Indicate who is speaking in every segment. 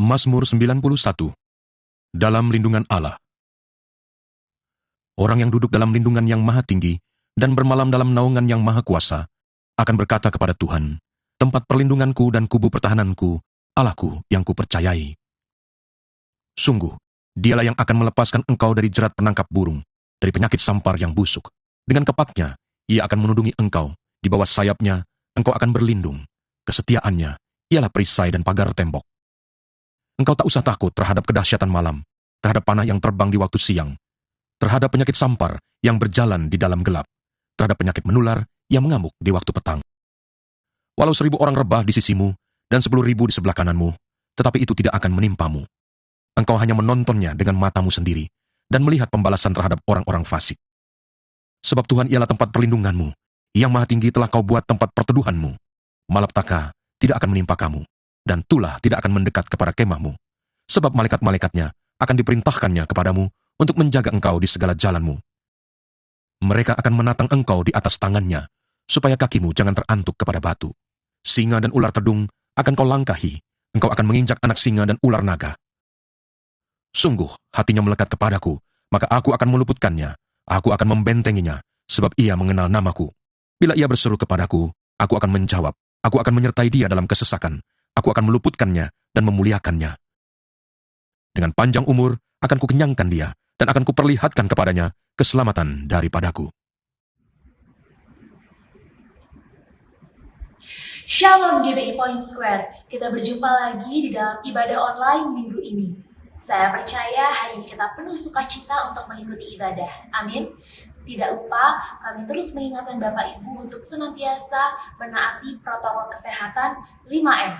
Speaker 1: Mazmur 91. Dalam lindungan Allah. Orang yang duduk dalam lindungan yang maha tinggi dan bermalam dalam naungan yang maha kuasa akan berkata kepada Tuhan, tempat perlindunganku dan kubu pertahananku, Allahku yang kupercayai. Sungguh, dialah yang akan melepaskan engkau dari jerat penangkap burung, dari penyakit sampar yang busuk. Dengan kepaknya, ia akan menudungi engkau, di bawah sayapnya, engkau akan berlindung. Kesetiaannya, ialah perisai dan pagar tembok. Engkau tak usah takut terhadap kedahsyatan malam, terhadap panah yang terbang di waktu siang, terhadap penyakit sampar yang berjalan di dalam gelap, terhadap penyakit menular yang mengamuk di waktu petang. Walau 1000 orang rebah di sisimu dan 10.000 di sebelah kananmu, tetapi itu tidak akan menimpamu. Engkau hanya menontonnya dengan matamu sendiri dan melihat pembalasan terhadap orang-orang fasik. Sebab Tuhan ialah tempat perlindunganmu, yang maha tinggi telah kau buat tempat perteduhanmu. Malapetaka tidak akan menimpa kamu, dan tulah tidak akan mendekat kepada kemahmu. Sebab malaikat-malaikatnya akan diperintahkannya kepadamu untuk menjaga engkau di segala jalanmu. Mereka akan menatang engkau di atas tangannya, supaya kakimu jangan terantuk kepada batu. Singa dan ular tedung akan kau langkahi, engkau akan menginjak anak singa dan ular naga. Sungguh, hatinya melekat kepadaku, maka aku akan meluputkannya, aku akan membentenginya, sebab ia mengenal namaku. Bila ia berseru kepadaku, aku akan menjawab, aku akan menyertai dia dalam kesesakan, aku akan meluputkannya dan memuliakannya. Dengan panjang umur akan kukenyangkan dia, dan akan kuperlihatkan kepadanya keselamatan daripadaku.
Speaker 2: Shalom GBI Point Square, kita berjumpa lagi di dalam ibadah online minggu ini. Saya percaya hari ini kita penuh sukacita untuk mengikuti ibadah. Amin. Tidak lupa, kami terus mengingatkan Bapak Ibu untuk senantiasa menaati protokol kesehatan 5M.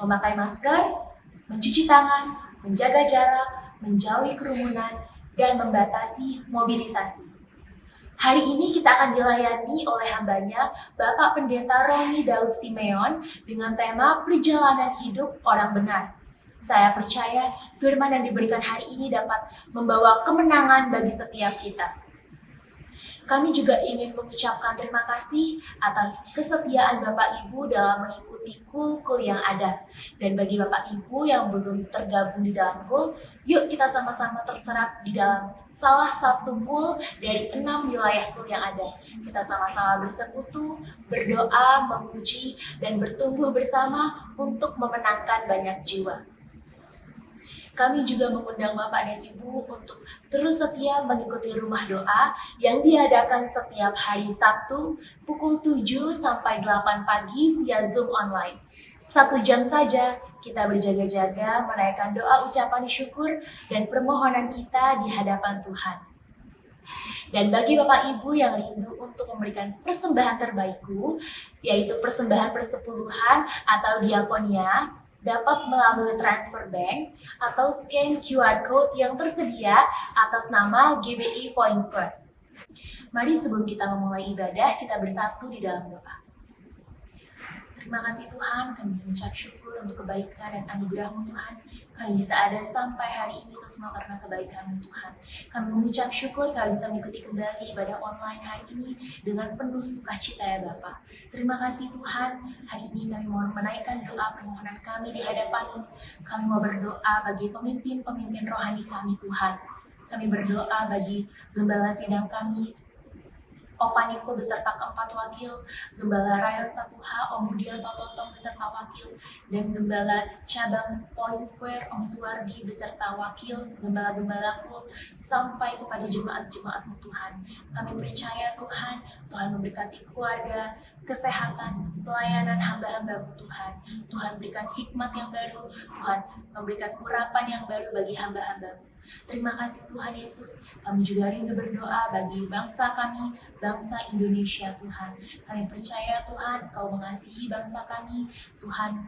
Speaker 2: Memakai masker, mencuci tangan, menjaga jarak, menjauhi kerumunan, dan membatasi mobilisasi. Hari ini kita akan dilayani oleh hambanya Bapak Pendeta Roni Daud Simeon dengan tema Perjalanan Hidup Orang Benar. Saya percaya firman yang diberikan hari ini dapat membawa kemenangan bagi setiap kita. Kami juga ingin mengucapkan terima kasih atas kesetiaan Bapak Ibu dalam mengikuti kul yang ada. Dan bagi Bapak Ibu yang belum tergabung di dalam kul, yuk kita sama-sama terserap di dalam salah satu kul dari 6 wilayah kul yang ada. Kita sama-sama bersekutu, berdoa, memuji, dan bertumbuh bersama untuk memenangkan banyak jiwa. Kami juga mengundang Bapak dan Ibu untuk terus setia mengikuti rumah doa yang diadakan setiap hari Sabtu pukul 7 sampai 8 pagi via Zoom online. 1 jam saja kita berjaga-jaga menaikkan doa ucapan syukur dan permohonan kita di hadapan Tuhan. Dan bagi Bapak Ibu yang rindu untuk memberikan persembahan terbaikku, yaitu persembahan persepuluhan atau diakonia, dapat melalui transfer bank atau scan QR code yang tersedia atas nama GBI Point Square. Mari sebelum kita memulai ibadah, kita bersatu di dalam doa. Terima kasih Tuhan, kami mengucap syukur untuk kebaikan dan anugerah-Mu Tuhan. Kami bisa ada sampai hari ini itu semua karena kebaikan-Mu Tuhan. Kami mengucap syukur kami bisa mengikuti kembali ibadah online hari ini dengan penuh sukacita ya Bapa. Terima kasih Tuhan, hari ini kami mau menaikkan doa permohonan kami di hadapan-Mu. Kami mau berdoa bagi pemimpin-pemimpin rohani kami Tuhan. Kami berdoa bagi gembala sidang kami, Opa Niko beserta keempat wakil, Gembala Rayon 1H, Om Budianto Totong beserta wakil, dan Gembala Cabang Point Square, Om Suwardi beserta wakil, Gembala-Gembalaku, sampai kepada jemaat-jemaat-Mu Tuhan. Kami percaya Tuhan, Tuhan memberkati keluarga, kesehatan, pelayanan hamba-hamba-Mu Tuhan. Tuhan berikan hikmat yang baru, Tuhan memberikan urapan yang baru bagi hamba-hamba-Mu. Terima kasih Tuhan Yesus, kami juga rindu berdoa bagi bangsa kami, bangsa Indonesia Tuhan. Kami percaya Tuhan, Kau mengasihi bangsa kami, Tuhan.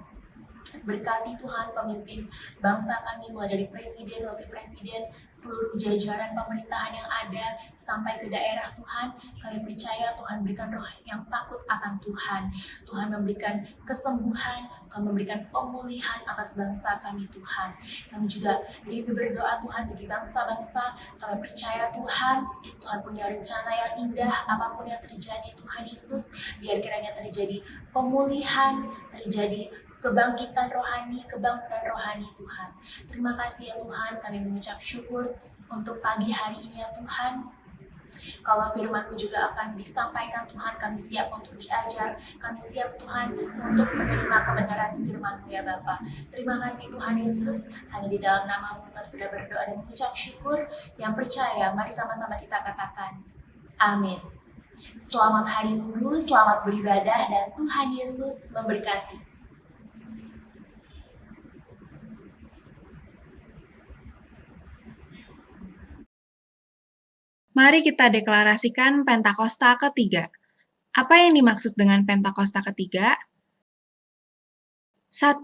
Speaker 2: Berkati Tuhan pemimpin bangsa kami mulai dari presiden, wakil presiden, seluruh jajaran pemerintahan yang ada sampai ke daerah Tuhan. Kami percaya Tuhan berikan roh yang takut akan Tuhan. Tuhan memberikan kesembuhan, Tuhan memberikan pemulihan atas bangsa kami Tuhan. Kami juga rindu berdoa Tuhan bagi bangsa-bangsa. Kami percaya Tuhan, Tuhan punya rencana yang indah apapun yang terjadi Tuhan Yesus. Biar kiranya terjadi pemulihan, terjadi kebangkitan rohani, kebangunan rohani Tuhan. Terima kasih ya Tuhan, kami mengucap syukur untuk pagi hari ini ya Tuhan. Kalau firman-Mu juga akan disampaikan Tuhan, kami siap untuk diajar, kami siap Tuhan untuk menerima kebenaran firman-Mu ya Bapa. Terima kasih Tuhan Yesus, hanya di dalam nama-Mu kami sudah berdoa dan mengucap syukur. Yang percaya, mari sama-sama kita katakan, amin. Selamat hari Minggu, selamat beribadah, dan Tuhan Yesus memberkati.
Speaker 3: Mari kita deklarasikan Pentakosta ketiga. Apa yang dimaksud dengan Pentakosta ketiga? 1.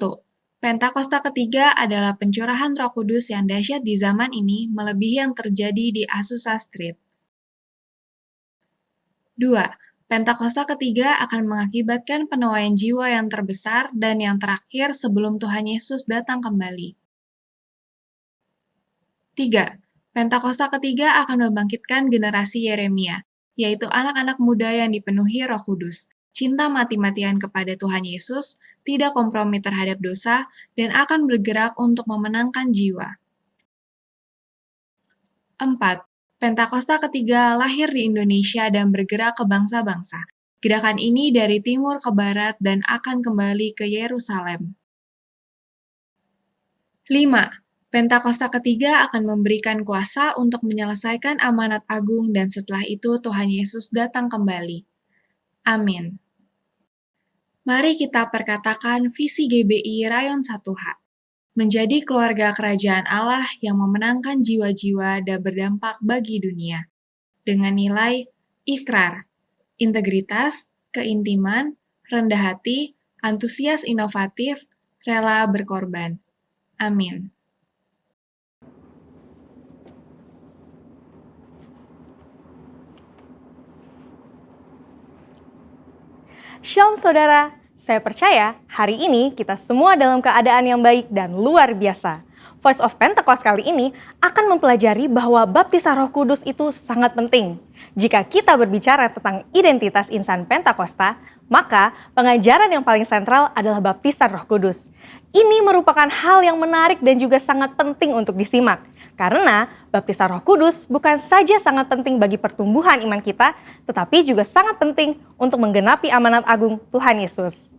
Speaker 3: Pentakosta ketiga adalah pencurahan Roh Kudus yang dahsyat di zaman ini melebihi yang terjadi di Azusa Street. 2. Pentakosta ketiga akan mengakibatkan penuaian jiwa yang terbesar dan yang terakhir sebelum Tuhan Yesus datang kembali. 3. Pentakosta ketiga akan membangkitkan generasi Yeremia, yaitu anak-anak muda yang dipenuhi Roh Kudus, cinta mati-matian kepada Tuhan Yesus, tidak kompromi terhadap dosa, dan akan bergerak untuk memenangkan jiwa. 4. Pentakosta ketiga lahir di Indonesia dan bergerak ke bangsa-bangsa. Gerakan ini dari timur ke barat dan akan kembali ke Yerusalem. 5. Pentakosta ketiga akan memberikan kuasa untuk menyelesaikan amanat agung dan setelah itu Tuhan Yesus datang kembali. Amin. Mari kita perkatakan visi GBI Rayon 1H. Menjadi keluarga kerajaan Allah yang memenangkan jiwa-jiwa dan berdampak bagi dunia. Dengan nilai ikrar, integritas, keintiman, rendah hati, antusias inovatif, rela berkorban. Amin.
Speaker 4: Shalom saudara, saya percaya hari ini kita semua dalam keadaan yang baik dan luar biasa. Voice of Pentecost kali ini akan mempelajari bahwa baptisan Roh Kudus itu sangat penting. Jika kita berbicara tentang identitas insan Pentakosta, maka pengajaran yang paling sentral adalah baptisan Roh Kudus. Ini merupakan hal yang menarik dan juga sangat penting untuk disimak. Karena baptisan Roh Kudus bukan saja sangat penting bagi pertumbuhan iman kita, tetapi juga sangat penting untuk menggenapi amanat agung Tuhan Yesus.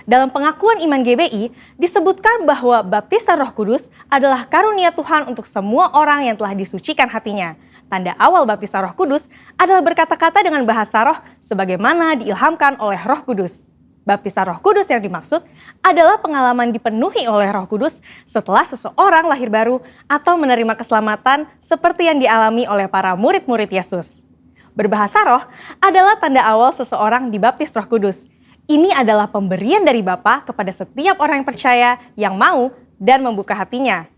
Speaker 4: Dalam pengakuan iman GBI, disebutkan bahwa baptisan Roh Kudus adalah karunia Tuhan untuk semua orang yang telah disucikan hatinya. Tanda awal baptisan Roh Kudus adalah berkata-kata dengan bahasa roh sebagaimana diilhamkan oleh Roh Kudus. Baptisan Roh Kudus yang dimaksud adalah pengalaman dipenuhi oleh Roh Kudus setelah seseorang lahir baru atau menerima keselamatan seperti yang dialami oleh para murid-murid Yesus. Berbahasa roh adalah tanda awal seseorang dibaptis Roh Kudus. Ini adalah pemberian dari Bapa kepada setiap orang yang percaya yang mau dan membuka hatinya.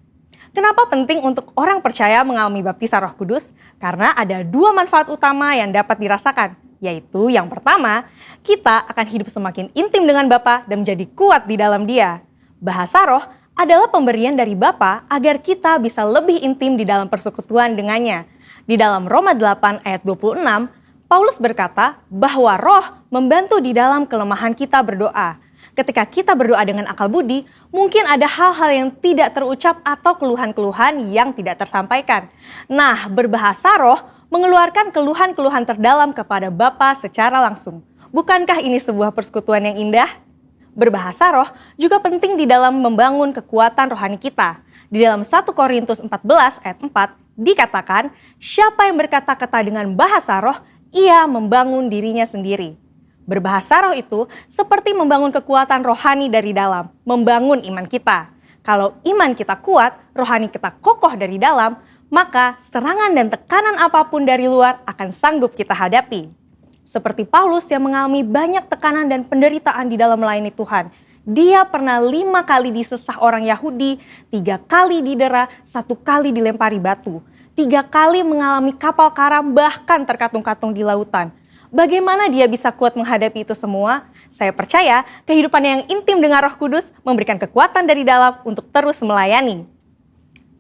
Speaker 4: Kenapa penting untuk orang percaya mengalami baptisan Roh Kudus? Karena ada dua manfaat utama yang dapat dirasakan. Yaitu yang pertama, kita akan hidup semakin intim dengan Bapa dan menjadi kuat di dalam Dia. Bahasa roh adalah pemberian dari Bapa agar kita bisa lebih intim di dalam persekutuan dengannya. Di dalam Roma 8 ayat 26, Paulus berkata bahwa roh membantu di dalam kelemahan kita berdoa. Ketika kita berdoa dengan akal budi, mungkin ada hal-hal yang tidak terucap atau keluhan-keluhan yang tidak tersampaikan. Nah, berbahasa roh mengeluarkan keluhan-keluhan terdalam kepada Bapa secara langsung. Bukankah ini sebuah persekutuan yang indah? Berbahasa roh juga penting di dalam membangun kekuatan rohani kita. Di dalam 1 Korintus 14 ayat 4 dikatakan, siapa yang berkata-kata dengan bahasa roh, ia membangun dirinya sendiri. Berbahasa roh itu seperti membangun kekuatan rohani dari dalam, membangun iman kita. Kalau iman kita kuat, rohani kita kokoh dari dalam, maka serangan dan tekanan apapun dari luar akan sanggup kita hadapi. Seperti Paulus yang mengalami banyak tekanan dan penderitaan di dalam melayani Tuhan. Dia pernah 5 kali disesah orang Yahudi, 3 kali didera, 1 kali dilempari batu. 3 kali mengalami kapal karam bahkan terkatung-katung di lautan. Bagaimana dia bisa kuat menghadapi itu semua? Saya percaya kehidupan yang intim dengan Roh Kudus memberikan kekuatan dari dalam untuk terus melayani.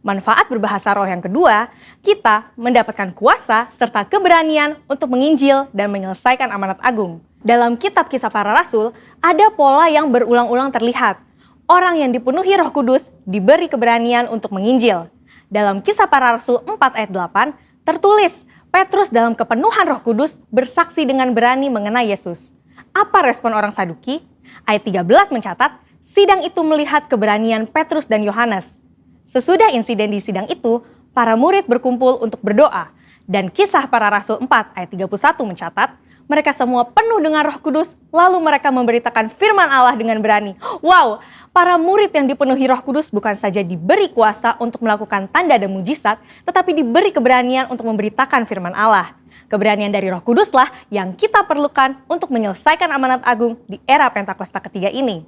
Speaker 4: Manfaat berbahasa roh yang kedua, kita mendapatkan kuasa serta keberanian untuk menginjil dan menyelesaikan amanat agung. Dalam kitab Kisah Para Rasul, ada pola yang berulang-ulang terlihat. Orang yang dipenuhi Roh Kudus diberi keberanian untuk menginjil. Dalam Kisah Para Rasul 4 ayat 8 tertulis, Petrus dalam kepenuhan Roh Kudus bersaksi dengan berani mengenai Yesus. Apa respon orang Saduki? Ayat 13 mencatat, sidang itu melihat keberanian Petrus dan Yohanes. Sesudah insiden di sidang itu, para murid berkumpul untuk berdoa. Dan Kisah Para Rasul 4 ayat 31 mencatat, mereka semua penuh dengan Roh Kudus, lalu mereka memberitakan firman Allah dengan berani. Wow, para murid yang dipenuhi Roh Kudus bukan saja diberi kuasa untuk melakukan tanda dan mujizat, tetapi diberi keberanian untuk memberitakan firman Allah. Keberanian dari Roh Kuduslah yang kita perlukan untuk menyelesaikan amanat agung di era Pentakosta ketiga ini.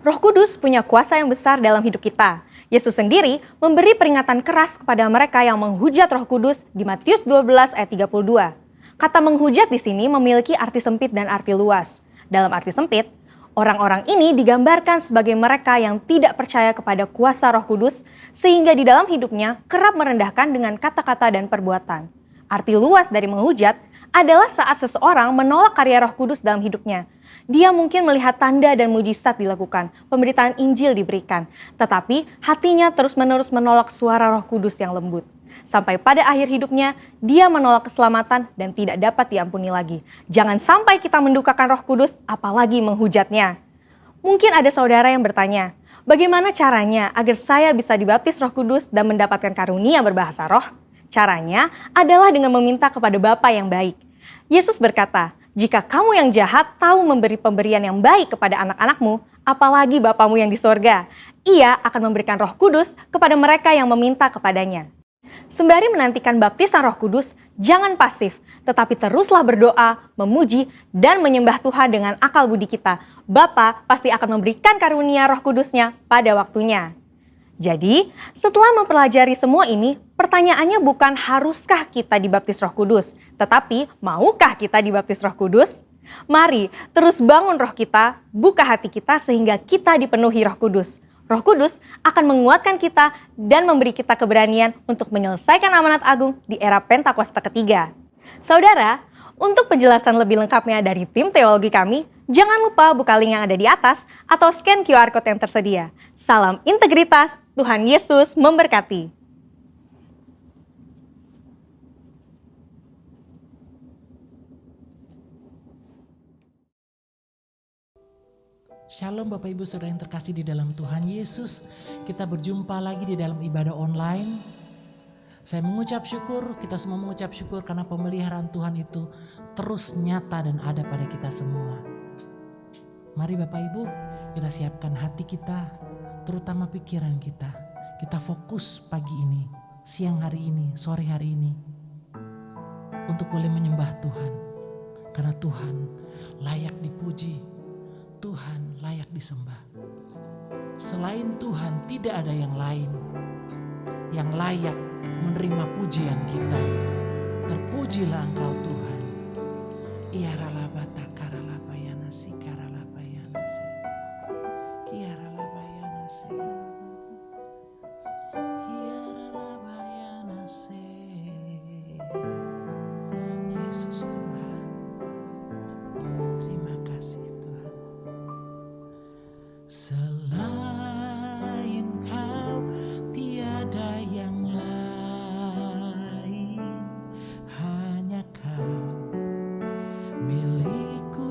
Speaker 4: Roh Kudus punya kuasa yang besar dalam hidup kita. Yesus sendiri memberi peringatan keras kepada mereka yang menghujat Roh Kudus di Matius 12 ayat 32. Kata menghujat di sini memiliki arti sempit dan arti luas. Dalam arti sempit, orang-orang ini digambarkan sebagai mereka yang tidak percaya kepada kuasa Roh Kudus, sehingga di dalam hidupnya kerap merendahkan dengan kata-kata dan perbuatan. Arti luas dari menghujat adalah saat seseorang menolak karya Roh Kudus dalam hidupnya. Dia mungkin melihat tanda dan mujizat dilakukan, pemberitaan Injil diberikan, tetapi hatinya terus-menerus menolak suara Roh Kudus yang lembut. Sampai pada akhir hidupnya, dia menolak keselamatan dan tidak dapat diampuni lagi. Jangan sampai kita mendukakan Roh Kudus, apalagi menghujatnya. Mungkin ada saudara yang bertanya, bagaimana caranya agar saya bisa dibaptis Roh Kudus dan mendapatkan karunia berbahasa roh? Caranya adalah dengan meminta kepada Bapa yang baik. Yesus berkata, jika kamu yang jahat tahu memberi pemberian yang baik kepada anak-anakmu, apalagi Bapamu yang di sorga, Ia akan memberikan Roh Kudus kepada mereka yang meminta kepadanya. Sembari menantikan baptisan Roh Kudus, jangan pasif, tetapi teruslah berdoa, memuji, dan menyembah Tuhan dengan akal budi kita. Bapa pasti akan memberikan karunia Roh Kudusnya pada waktunya. Jadi, setelah mempelajari semua ini, pertanyaannya bukan haruskah kita dibaptis Roh Kudus, tetapi maukah kita dibaptis Roh Kudus? Mari terus bangun roh kita, buka hati kita sehingga kita dipenuhi Roh Kudus. Roh Kudus akan menguatkan kita dan memberi kita keberanian untuk menyelesaikan amanat agung di era Pentakosta ketiga. Saudara, untuk penjelasan lebih lengkapnya dari tim teologi kami, jangan lupa buka link yang ada di atas atau scan QR Code yang tersedia. Salam integritas, Tuhan Yesus memberkati.
Speaker 5: Shalom Bapak Ibu Saudara yang terkasih di dalam Tuhan Yesus. Kita berjumpa lagi di dalam ibadah online. Saya mengucap syukur, kita semua mengucap syukur karena pemeliharaan Tuhan itu terus nyata dan ada pada kita semua. Mari Bapak Ibu, kita siapkan hati kita, terutama pikiran kita. Kita fokus pagi ini, siang hari ini, sore hari ini, untuk boleh menyembah Tuhan. Karena Tuhan layak dipuji. Tuhan layak disembah. Selain Tuhan tidak ada yang lain yang layak menerima pujian kita. Terpujilah Engkau Tuhan. Iaralabata karalabayana si karalabayana si. Kiaralabayana si. Iaralabayana si. Yesus Tuhan. Terima kasih Tuhan. Selain Kau tiada yang lain, hanya Kau milikku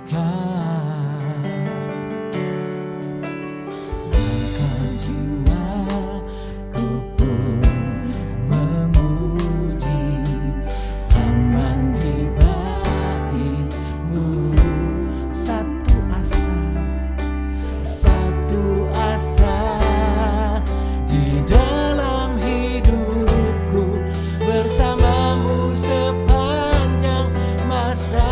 Speaker 5: berikan. Bukan jiwaku pun memuji, aman di bait-Mu. Satu asa di dalam hidupku, bersama-Mu sepanjang masa.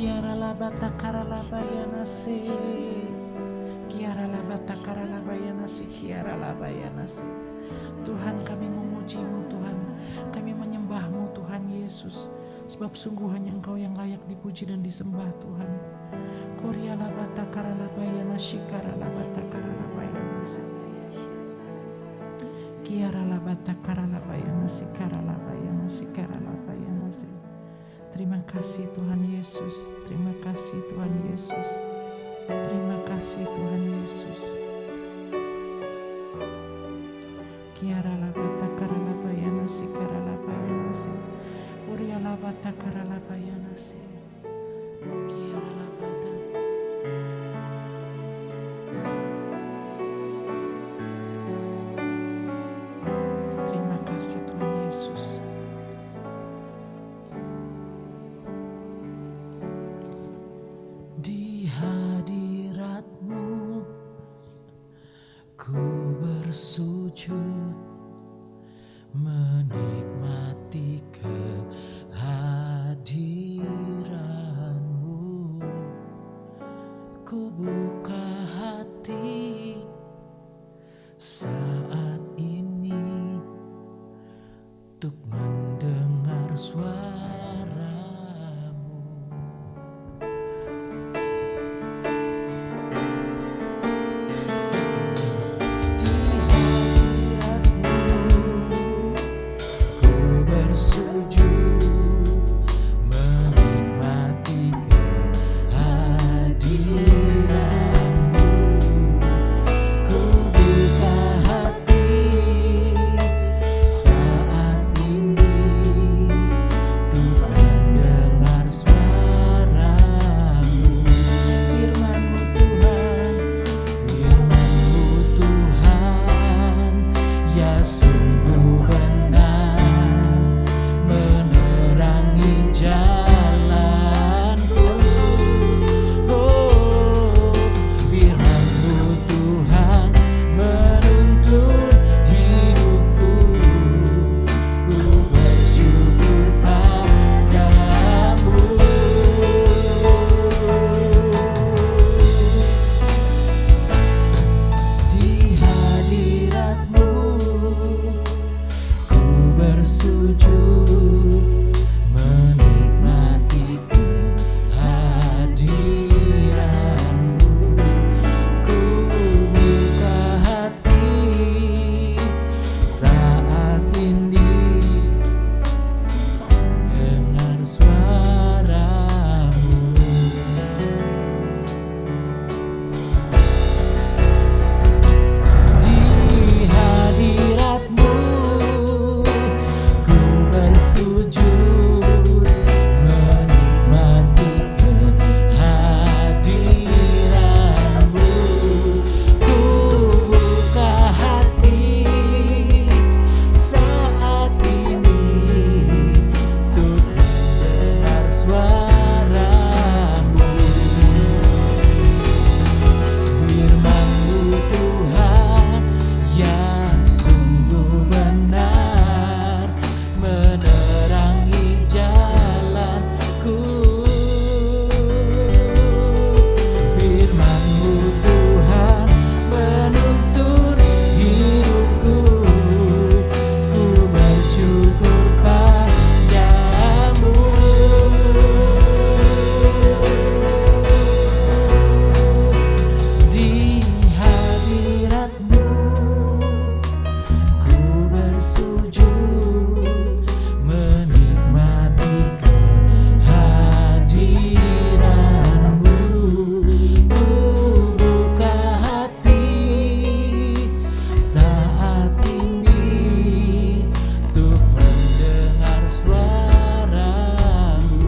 Speaker 5: Kiara labata karalabayana se. Kiara labata karalabayana se. Kiara labayana se. Tuhan, kami memuji-Mu Tuhan, kami menyembah-Mu Tuhan Yesus, sebab sungguh hanya Engkau yang layak dipuji dan disembah Tuhan. Koria labata karalabayana shikara labata karalabayana se. Kiara labata karalabayana sikara labayana sikara labayana se. Terima kasih Tuhan Yesus, terima kasih Tuhan Yesus, terima kasih Tuhan Yesus. Kiara labata karalabayana sikara labayana se. Uria labata karalabayana se. Kiara labata. Terima kasih Tuhan Yesus. Di hadirat-Mu ku bersujud, menikmati kehadiran-Mu. Ku buka hati saat ini untuk mendengar suara-Mu. Di hadirat-Mu ku bersujud, menikmati kehadiran-Mu. Ku buka hati saat ini untuk mendengar suara-Mu. Firman-Mu Tuhan, firman-Mu Tuhan, ya sungguh benar, menerangi jalanku. Oh, firman-Mu Tuhan, menuntun hidupku. Ku bersyukur padamu. Di hadirat-Mu ku bersujud, menikmati kehadiran-Mu. Ku buka hati saat ini dengar suara-Mu. Di hadirat-Mu ku bersujud, menikmati kehadiran-Mu. Ku buka hati saat ini untuk mendengar suara-Mu. Firman-Mu Tuhan, ya sungguh benar, menerangi jalanku. Firman-Mu Tuhan, menuntun hidupku. Ku bersyukur padamu. Di hadirat-Mu ku bersujud, menikmati kehadiran-Mu. Ku buka hati saat ini untuk mendengar suara-Mu.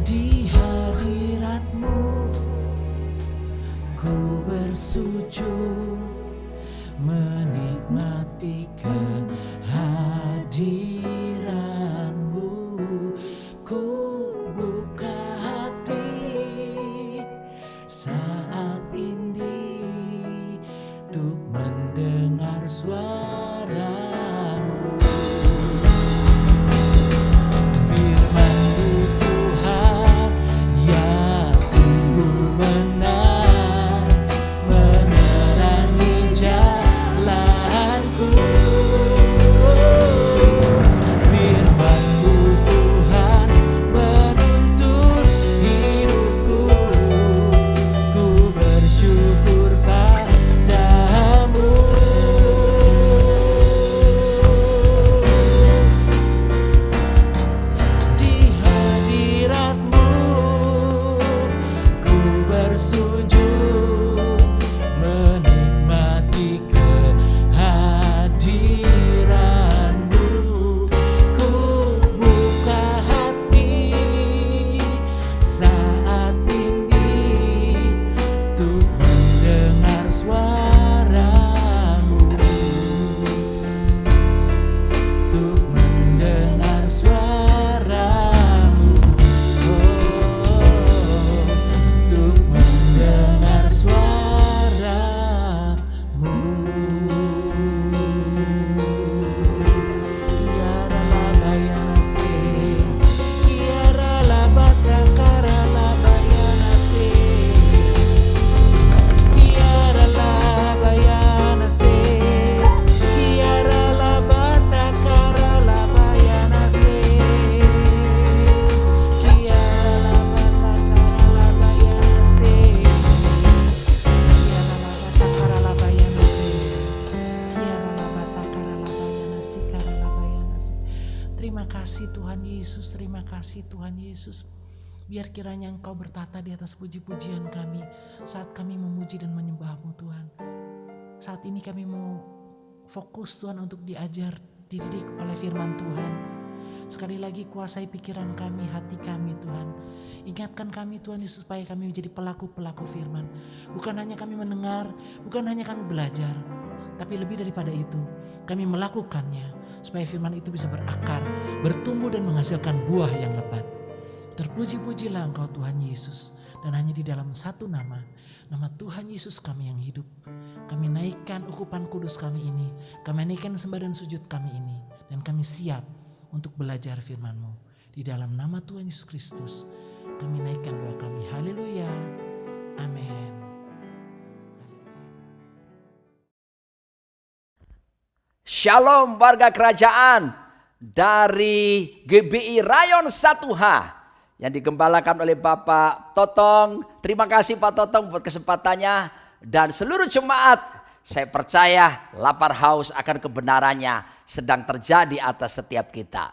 Speaker 5: Di hadirat-Mu ku bersujud, menikmati kehadiran-Mu. Ku buka hati saat ini untuk mendengar suara-Mu. Firman-Mu kasih Tuhan Yesus. Biar kiranya Engkau bertata di atas puji-pujian kami saat kami memuji dan menyembah-Mu Tuhan. Saat ini kami mau fokus Tuhan untuk diajar, dididik oleh firman Tuhan. Sekali lagi kuasai pikiran kami, hati kami Tuhan. Ingatkan kami Tuhan Yesus supaya kami menjadi pelaku-pelaku firman. Bukan hanya kami mendengar, bukan hanya kami belajar. Tapi lebih daripada itu, kami melakukannya supaya firman itu bisa berakar, bertumbuh dan menghasilkan buah yang lebat. Terpuji-pujilah Engkau Tuhan Yesus. Dan hanya di dalam satu nama Tuhan Yesus kami yang hidup. Kami naikkan ukupan kudus kami ini. Kami naikkan sembah dan sujud kami ini. Dan kami siap untuk belajar firman-Mu. Di dalam nama Tuhan Yesus Kristus kami naikkan doa kami. Haleluya. Amin.
Speaker 6: Shalom warga kerajaan dari GBI Rayon 1H yang digembalakan oleh Bapak Totong. Terima kasih Pak Totong buat kesempatannya. Dan seluruh jemaat, saya percaya lapar haus akan kebenarannya sedang terjadi atas setiap kita.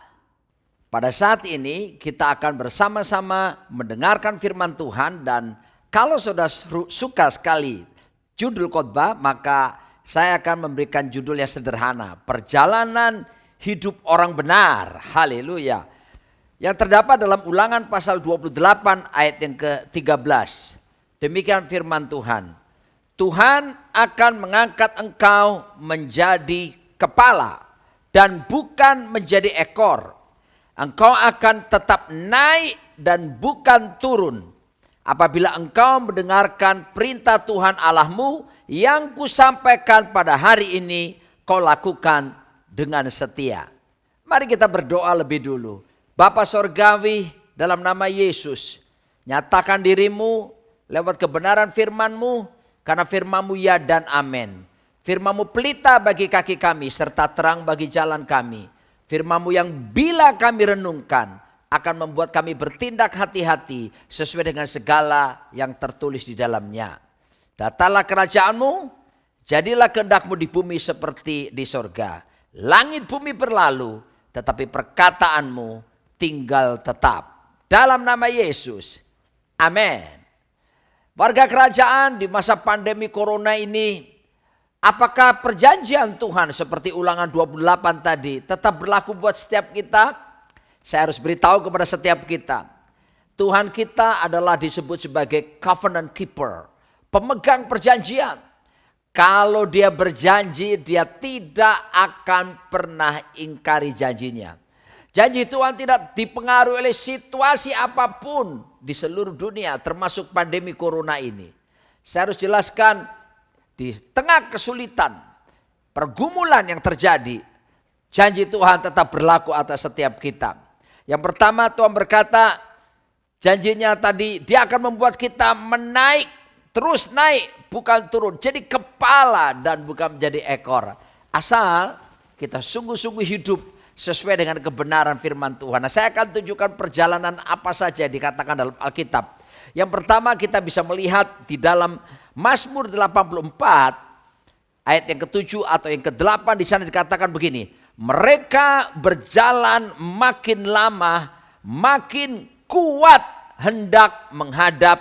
Speaker 6: Pada saat ini kita akan bersama-sama mendengarkan firman Tuhan. Dan kalau saudara suka sekali judul khotbah, maka saya akan memberikan judul yang sederhana. Perjalanan hidup orang benar. Haleluya. Yang terdapat dalam Ulangan pasal 28 ayat yang ke-13. Demikian firman Tuhan. Tuhan akan mengangkat engkau menjadi kepala dan bukan menjadi ekor. Engkau akan tetap naik dan bukan turun. Apabila engkau mendengarkan perintah Tuhan Allahmu yang kusampaikan pada hari ini, kau lakukan dengan setia. Mari kita berdoa lebih dulu. Bapa Sorgawi, dalam nama Yesus, nyatakan dirimu lewat kebenaran firman-Mu, karena firman-Mu ya dan amin. Firman-Mu pelita bagi kaki kami, serta terang bagi jalan kami. Firman-Mu yang bila kami renungkan, akan membuat kami bertindak hati-hati sesuai dengan segala yang tertulis di dalamnya. Datanglah kerajaan-Mu, jadilah kehendak-Mu di bumi seperti di sorga. Langit bumi berlalu, tetapi perkataan-Mu tinggal tetap. Dalam nama Yesus. Amin. Warga kerajaan, di masa pandemi corona ini, apakah perjanjian Tuhan seperti Ulangan 28 tadi tetap berlaku buat setiap kita? Saya harus beritahu kepada setiap kita. Tuhan kita adalah disebut sebagai covenant keeper, pemegang perjanjian. Kalau dia berjanji, dia tidak akan pernah ingkari janjinya. Janji Tuhan tidak dipengaruhi oleh situasi apapun di seluruh dunia, termasuk pandemi corona ini. Saya harus jelaskan, di tengah kesulitan, pergumulan yang terjadi, janji Tuhan tetap berlaku atas setiap kita. Yang pertama, Tuhan berkata, janjinya tadi, dia akan membuat kita menaik, terus naik, bukan turun. Jadi kepala dan bukan menjadi ekor. Asal kita sungguh-sungguh hidup sesuai dengan kebenaran firman Tuhan. Nah, saya akan tunjukkan perjalanan apa saja yang dikatakan dalam Alkitab. Yang pertama kita bisa melihat di dalam Mazmur 84 ayat yang ke-7 atau yang ke-8, di sana dikatakan begini. Mereka berjalan makin lama, makin kuat hendak menghadap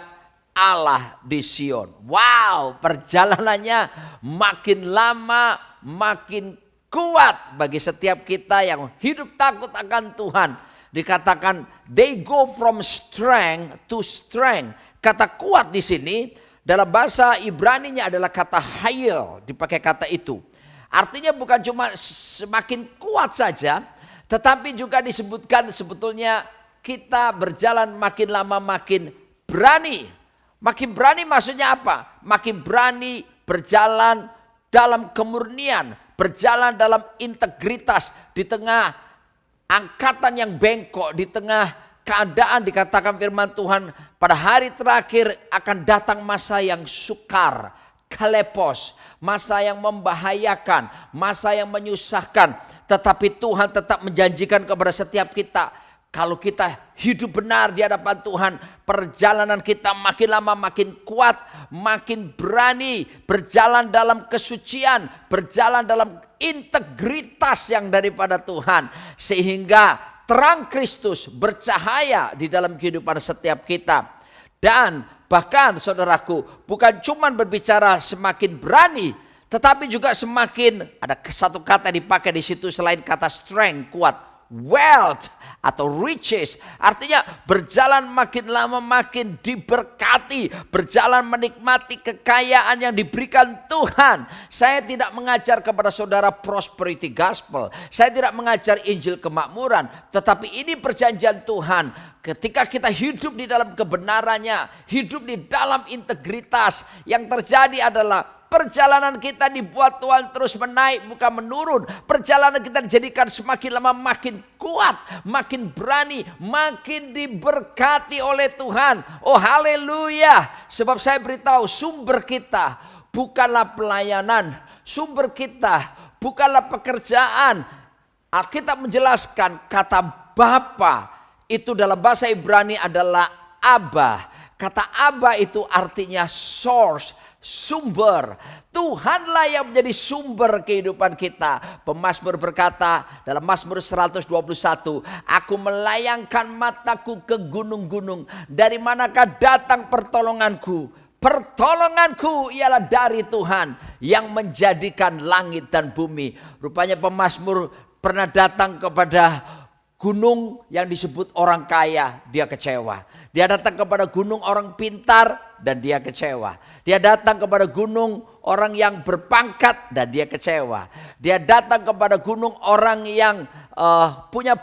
Speaker 6: Allah di Sion. Wow, perjalanannya makin lama, makin kuat bagi setiap kita yang hidup takut akan Tuhan. Dikatakan they go from strength to strength. Kata kuat di sini dalam bahasa Ibrani-nya adalah kata hayil, dipakai kata itu. Artinya bukan cuma semakin kuat saja, tetapi juga disebutkan sebetulnya kita berjalan makin lama makin berani. Makin berani maksudnya apa? Makin berani berjalan dalam kemurnian, berjalan dalam integritas di tengah angkatan yang bengkok, di tengah keadaan dikatakan firman Tuhan pada hari terakhir akan datang masa yang sukar, kalepos, masa yang membahayakan, masa yang menyusahkan. Tetapi Tuhan tetap menjanjikan kepada setiap kita, kalau kita hidup benar di hadapan Tuhan, perjalanan kita makin lama makin kuat, makin berani, berjalan dalam kesucian, berjalan dalam integritas yang daripada Tuhan. Sehingga terang Kristus bercahaya di dalam kehidupan setiap kita. Dan bahkan saudaraku, bukan cuma berbicara semakin berani, tetapi juga semakin, ada satu kata yang dipakai di situ selain kata strength, kuat, wealth atau riches. Artinya berjalan makin lama makin diberkati, berjalan menikmati kekayaan yang diberikan Tuhan. Saya tidak mengajar kepada saudara prosperity gospel, saya tidak mengajar Injil kemakmuran, tetapi ini perjanjian Tuhan. Ketika kita hidup di dalam kebenarannya, hidup di dalam integritas, yang terjadi adalah perjalanan kita dibuat Tuhan terus menaik bukan menurun. Perjalanan kita dijadikan semakin lama makin kuat, makin berani, makin diberkati oleh Tuhan. Oh haleluya. Sebab saya beritahu, sumber kita bukanlah pelayanan, sumber kita bukanlah pekerjaan. Alkitab menjelaskan kata Bapa itu dalam bahasa Ibrani adalah Abba. Kata Abba itu artinya source, sumber. Tuhanlah yang menjadi sumber kehidupan kita. Pemazmur berkata dalam Mazmur 121, aku melayangkan mataku ke gunung-gunung, dari manakah datang pertolonganku? Pertolonganku ialah dari Tuhan yang menjadikan langit dan bumi. Rupanya pemazmur pernah datang kepada gunung yang disebut orang kaya, dia kecewa. Dia datang kepada gunung orang pintar dan dia kecewa. Dia datang kepada gunung orang yang berpangkat dan dia kecewa. Dia datang kepada gunung orang yang punya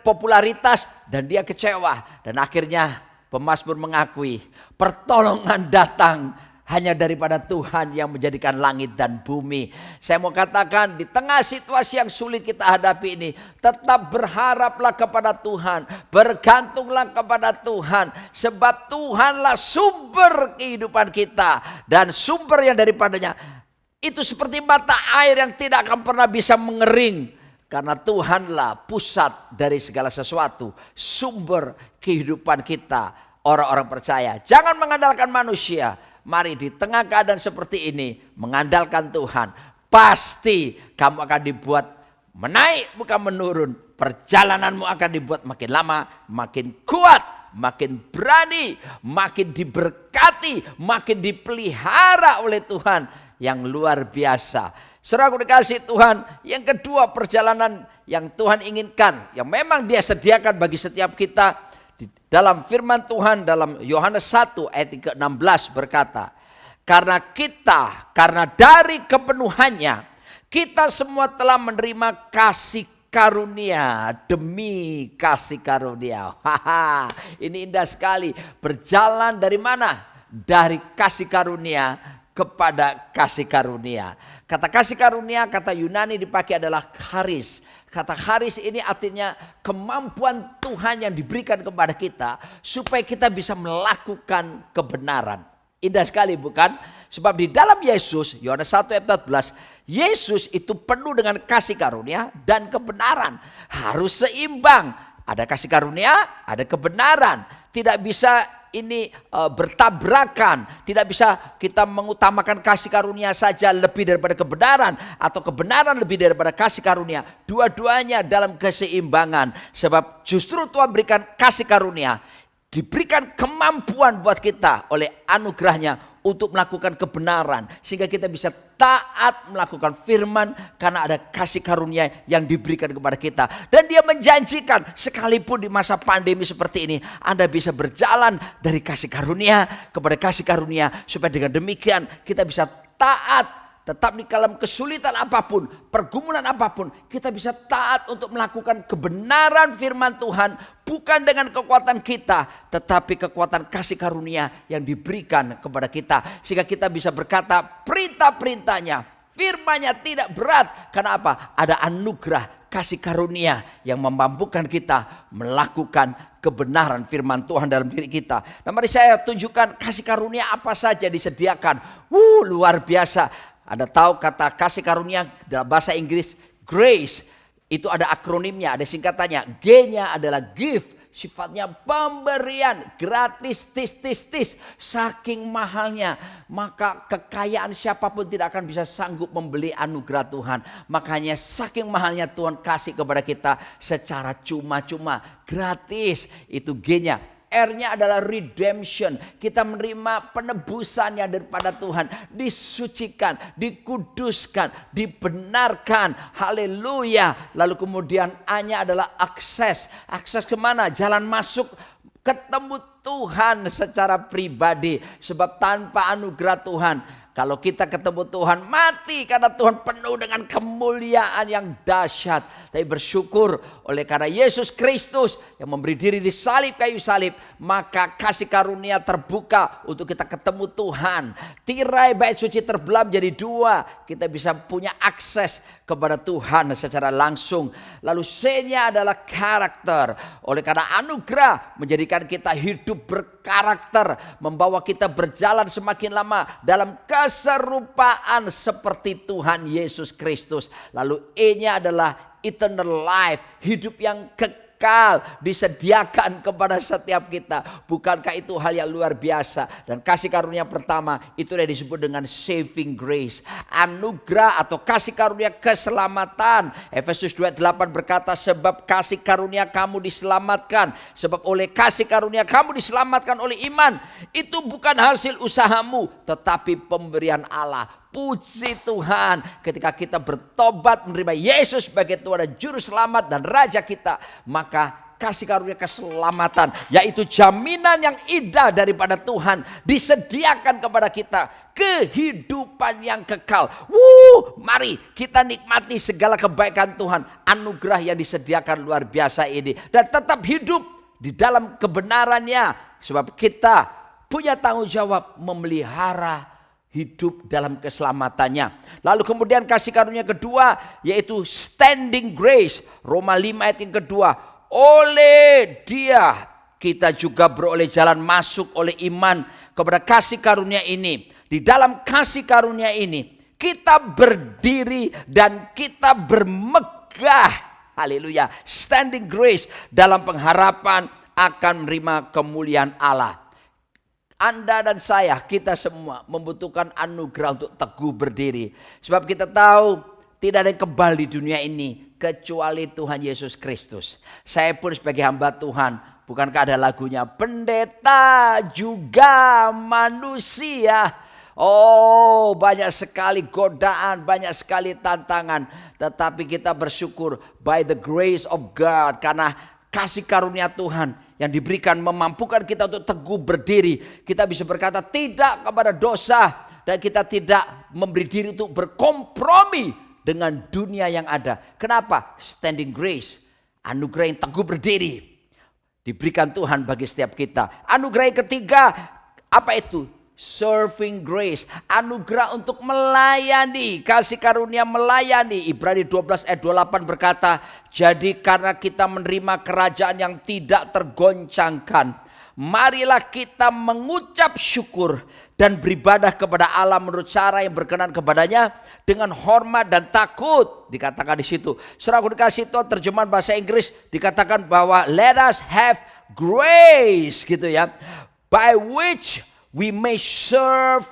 Speaker 6: popularitas dan dia kecewa. Dan akhirnya pemazmur mengakui pertolongan datang hanya daripada Tuhan yang menjadikan langit dan bumi. Saya mau katakan di tengah situasi yang sulit kita hadapi ini, tetap berharaplah kepada Tuhan. Bergantunglah kepada Tuhan. Sebab Tuhanlah sumber kehidupan kita. Dan sumber yang daripadanya itu seperti mata air yang tidak akan pernah bisa mengering. Karena Tuhanlah pusat dari segala sesuatu. Sumber kehidupan kita, orang-orang percaya. Jangan mengandalkan manusia. Mari di tengah keadaan seperti ini mengandalkan Tuhan. Pasti kamu akan dibuat menaik bukan menurun. Perjalananmu akan dibuat makin lama makin kuat, makin berani, makin diberkati, makin dipelihara oleh Tuhan yang luar biasa. Saudaraku dikasih Tuhan, yang kedua perjalanan yang Tuhan inginkan, yang memang Dia sediakan bagi setiap kita. Dalam firman Tuhan dalam Yohanes 1 ayat 16 berkata, karena dari kepenuhannya kita semua telah menerima kasih karunia demi kasih karunia. Ini indah sekali. Berjalan dari mana? Dari kasih karunia kepada kasih karunia. Kata kasih karunia, kata Yunani dipakai adalah charis. Kata charis ini artinya kemampuan Tuhan yang diberikan kepada kita supaya kita bisa melakukan kebenaran. Indah sekali bukan? Sebab di dalam Yesus, Yohanes 1 ayat 14, Yesus itu penuh dengan kasih karunia dan kebenaran. Harus seimbang. Ada kasih karunia, ada kebenaran. Tidak bisa ini bertabrakan. Tidak bisa kita mengutamakan kasih karunia saja lebih daripada kebenaran, atau kebenaran lebih daripada kasih karunia. Dua-duanya dalam keseimbangan. Sebab justru Tuhan berikan kasih karunia, diberikan kemampuan buat kita oleh anugerahnya untuk melakukan kebenaran, sehingga kita bisa taat melakukan firman karena ada kasih karunia yang diberikan kepada kita. Dan Dia menjanjikan sekalipun di masa pandemi seperti ini, Anda bisa berjalan dari kasih karunia kepada kasih karunia, supaya dengan demikian kita bisa taat. Tetap di dalam kesulitan apapun, pergumulan apapun, kita bisa taat untuk melakukan kebenaran firman Tuhan. Bukan dengan kekuatan kita, tetapi kekuatan kasih karunia yang diberikan kepada kita. Sehingga kita bisa berkata perintah-perintahnya, firman-Nya tidak berat. Karena apa? Ada anugerah kasih karunia yang memampukan kita melakukan kebenaran firman Tuhan dalam diri kita. Nah, mari saya tunjukkan kasih karunia apa saja disediakan. Luar biasa. Anda tahu kata kasih karunia dalam bahasa Inggris grace itu ada akronimnya, ada singkatannya. G-nya adalah give, sifatnya pemberian, gratis, tis. Saking mahalnya, maka kekayaan siapapun tidak akan bisa sanggup membeli anugerah Tuhan. Makanya saking mahalnya Tuhan kasih kepada kita secara cuma-cuma, gratis. Itu G-nya. R-nya adalah redemption. Kita menerima penebusan yang daripada Tuhan. Disucikan, dikuduskan, dibenarkan. Haleluya. Lalu kemudian A-nya adalah akses. Akses kemana? Jalan masuk ketemu Tuhan secara pribadi. Sebab tanpa anugerah Tuhan, kalau kita ketemu Tuhan mati, karena Tuhan penuh dengan kemuliaan yang dahsyat. Tapi bersyukur oleh karena Yesus Kristus yang memberi diri di salib, kayu salib, maka kasih karunia terbuka untuk kita ketemu Tuhan. Tirai bait suci terbelah menjadi dua. Kita bisa punya akses kepada Tuhan secara langsung. Lalu C-nya adalah karakter. Oleh karena anugerah menjadikan kita hidup berkarakter, membawa kita berjalan semakin lama dalam keserupaan seperti Tuhan Yesus Kristus. Lalu E-nya adalah eternal life, hidup yang kekal disediakan kepada setiap kita. Bukankah itu hal yang luar biasa? Dan kasih karunia pertama itu yang disebut dengan saving grace, anugerah atau kasih karunia keselamatan. Efesus 2:8 berkata, sebab kasih karunia kamu diselamatkan, sebab oleh kasih karunia kamu diselamatkan oleh iman. Itu bukan hasil usahamu, tetapi pemberian Allah. Puji Tuhan, ketika kita bertobat menerima Yesus sebagai Tuhan dan Juru Selamat dan Raja kita, maka kasih karunia keselamatan, yaitu jaminan yang indah daripada Tuhan, disediakan kepada kita kehidupan yang kekal. Mari kita nikmati segala kebaikan Tuhan, anugerah yang disediakan luar biasa ini, dan tetap hidup di dalam kebenarannya, sebab kita punya tanggung jawab memelihara hidup dalam keselamatannya. Lalu kemudian kasih karunia kedua yaitu standing grace. Roma 5 ayat yang kedua. Oleh Dia kita juga beroleh jalan masuk oleh iman kepada kasih karunia ini. Di dalam kasih karunia ini kita berdiri dan kita bermegah. Haleluya. Standing grace dalam pengharapan akan menerima kemuliaan Allah. Anda dan saya, kita semua membutuhkan anugerah untuk teguh berdiri. Sebab kita tahu tidak ada yang kebal di dunia ini kecuali Tuhan Yesus Kristus. Saya pun sebagai hamba Tuhan, bukankah ada lagunya, pendeta juga manusia. Oh, banyak sekali godaan, banyak sekali tantangan. Tetapi kita bersyukur by the grace of God, karena kasih karunia Tuhan yang diberikan memampukan kita untuk teguh berdiri. Kita bisa berkata tidak kepada dosa, dan kita tidak memberi diri untuk berkompromi dengan dunia yang ada. Kenapa? Standing grace, anugerah yang teguh berdiri, diberikan Tuhan bagi setiap kita. Anugerah yang ketiga, apa itu? Serving grace, anugerah untuk melayani, kasih karunia melayani. Ibrani 12 ayat 28 berkata, jadi karena kita menerima kerajaan yang tidak tergoncangkan, marilah kita mengucap syukur dan beribadah kepada Allah menurut cara yang berkenan kepadanya dengan hormat dan takut. Dikatakan di situ, saudara dikasih Tuhan terjemahan bahasa Inggris dikatakan bahwa let us have grace, gitu ya, by which we may serve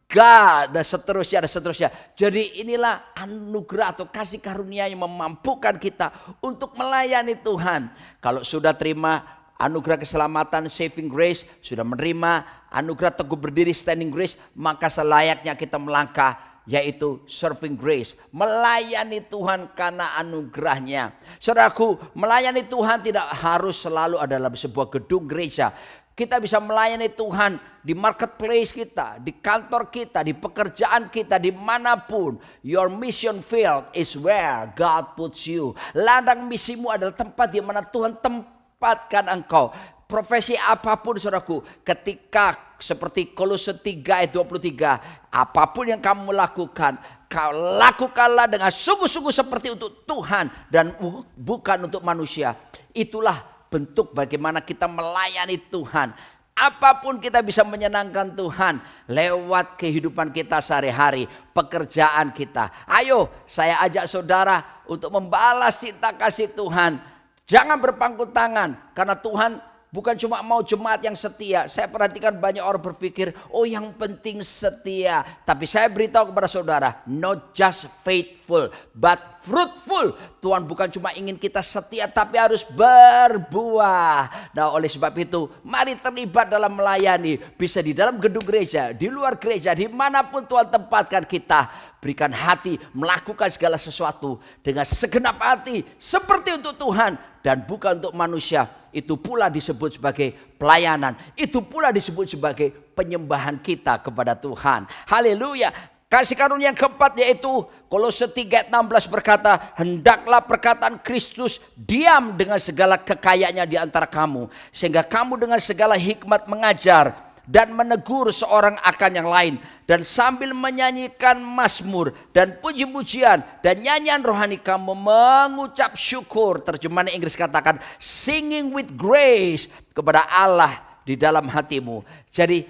Speaker 6: God, dan seterusnya, dan seterusnya. Jadi inilah anugerah atau kasih karunia yang memampukan kita untuk melayani Tuhan. Kalau sudah terima anugerah keselamatan, saving grace, sudah menerima anugerah teguh berdiri, standing grace, maka selayaknya kita melangkah, yaitu serving grace, melayani Tuhan karena anugerahnya. Saudaraku, melayani Tuhan tidak harus selalu ada dalam sebuah gedung gereja. Kita bisa melayani Tuhan di marketplace kita, di kantor kita, di pekerjaan kita, dimanapun. Your mission field is where God puts you. Ladang misimu adalah tempat di mana Tuhan tempatkan engkau. Profesi apapun saudaraku, ketika seperti Kolose 3 ayat 23, apapun yang kamu lakukan, kau lakukanlah dengan sungguh-sungguh seperti untuk Tuhan dan bukan untuk manusia. Itulah bentuk bagaimana kita melayani Tuhan. Apapun kita bisa menyenangkan Tuhan lewat kehidupan kita sehari-hari, pekerjaan kita. Ayo saya ajak saudara untuk membalas cinta kasih Tuhan Jangan berpangku tangan, karena Tuhan bukan cuma mau jemaat yang setia. Saya perhatikan banyak orang berpikir, oh yang penting setia. Tapi saya beritahu kepada saudara, not just faithful, but fruitful. Tuhan bukan cuma ingin kita setia, tapi harus berbuah. Nah oleh sebab itu, mari terlibat dalam melayani. Bisa di dalam gedung gereja, di luar gereja, dimanapun Tuhan tempatkan kita. Berikan hati, melakukan segala sesuatu dengan segenap hati. Seperti untuk Tuhan dan bukan untuk manusia. Itu pula disebut sebagai pelayanan. Itu pula disebut sebagai penyembahan kita kepada Tuhan. Haleluya. Kasih karunia yang keempat yaitu Kolose 3:16 berkata, hendaklah perkataan Kristus diam dengan segala kekayaannya di antara kamu, sehingga kamu dengan segala hikmat mengajar dan menegur seorang akan yang lain, dan sambil menyanyikan mazmur dan puji-pujian dan nyanyian rohani kamu mengucap syukur. Terjemahan Inggris katakan singing with grace kepada Allah di dalam hatimu. Jadi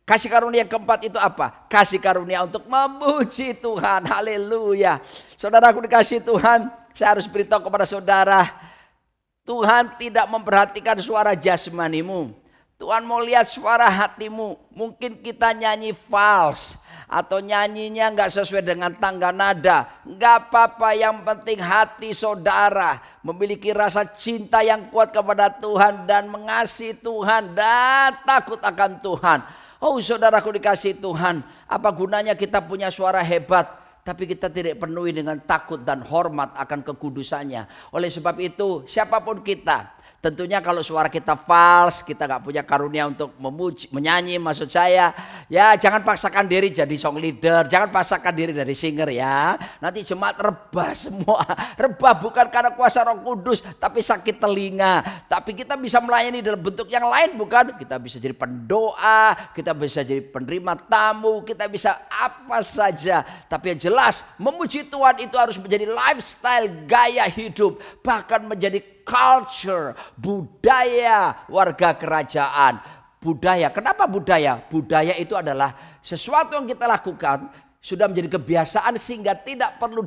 Speaker 6: kasih karunia yang keempat itu apa? Kasih karunia untuk memuji Tuhan. Haleluya. Saudaraku dikasih Tuhan, saya harus beritahu kepada saudara, Tuhan tidak memperhatikan suara jasmanimu. Tuhan mau lihat suara hatimu. Mungkin kita nyanyi fals atau nyanyinya nggak sesuai dengan tangga nada. Nggak apa-apa, yang penting hati saudara memiliki rasa cinta yang kuat kepada Tuhan dan mengasihi Tuhan dan takut akan Tuhan. Oh saudaraku dikasih Tuhan, apa gunanya kita punya suara hebat tapi kita tidak penuhi dengan takut dan hormat akan kekudusannya. Oleh sebab itu siapapun kita, tentunya kalau suara kita fals, kita gak punya karunia untuk memuji, menyanyi, maksud saya, ya jangan paksakan diri jadi song leader, jangan paksakan diri dari singer ya. Nanti jemaat rebah semua. Rebah bukan karena kuasa Roh Kudus, tapi sakit telinga. Tapi kita bisa melayani dalam bentuk yang lain, bukan? Kita bisa jadi pendoa, kita bisa jadi penerima tamu, kita bisa apa saja. Tapi yang jelas, memuji Tuhan itu harus menjadi lifestyle, gaya hidup, bahkan menjadi culture, budaya warga kerajaan. Budaya, kenapa budaya? Budaya itu adalah sesuatu yang kita lakukan sudah menjadi kebiasaan sehingga tidak perlu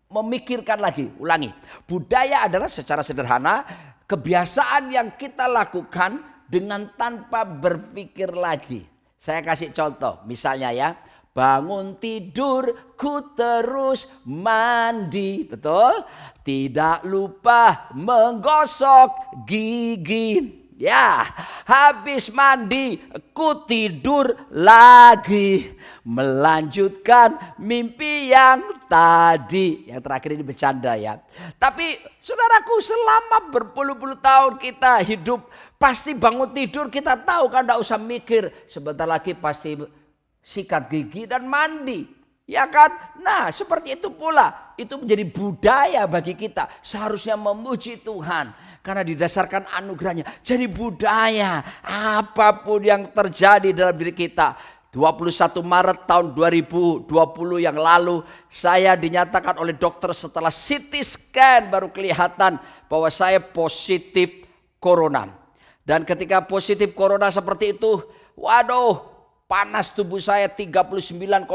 Speaker 6: memikirkan lagi. Ulangi, budaya adalah secara sederhana kebiasaan yang kita lakukan dengan tanpa berpikir lagi. Saya kasih contoh, misalnya ya, bangun tidur ku terus mandi, betul? Tidak lupa menggosok gigi. Ya, habis mandi ku tidur lagi, melanjutkan mimpi yang tadi. Yang terakhir ini bercanda ya. Tapi saudaraku, selama berpuluh-puluh tahun kita hidup, pasti bangun tidur kita tahu kan, tidak usah mikir, sebentar lagi pasti sikat gigi dan mandi. Ya kan? Nah seperti itu pula. Itu menjadi budaya bagi kita. Seharusnya memuji Tuhan. Karena didasarkan anugerahnya. Jadi budaya. Apapun yang terjadi dalam diri kita. 21 Maret tahun 2020 yang lalu. Saya dinyatakan oleh dokter setelah CT scan baru kelihatan bahwa saya positif corona. Dan ketika positif corona seperti itu. Waduh, panas tubuh saya 39,2.